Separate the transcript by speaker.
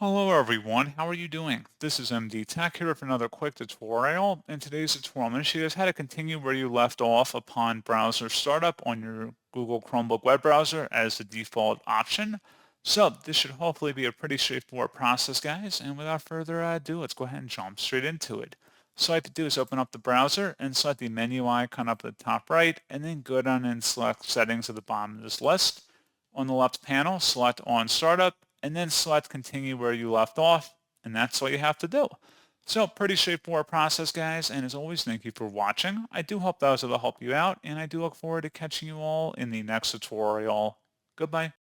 Speaker 1: Hello everyone, how are you doing? This is MD Tech here with another quick tutorial. In today's tutorial, I'm going to show you guys how to continue where you left off upon browser startup on your Google Chromebook web browser as the default option. So this should hopefully be a pretty straightforward process, guys. And without further ado, let's go ahead and jump straight into it. So all I have to do is open up the browser and select the menu icon up at the top right, and then go down and select settings at the bottom of this list. On the left panel, select on startup, and then select continue where you left off, and that's all you have to do. So pretty straightforward process, guys, and as always, thank you for watching. I do hope that was able to help you out, and I do look forward to catching you all in the next tutorial. Goodbye.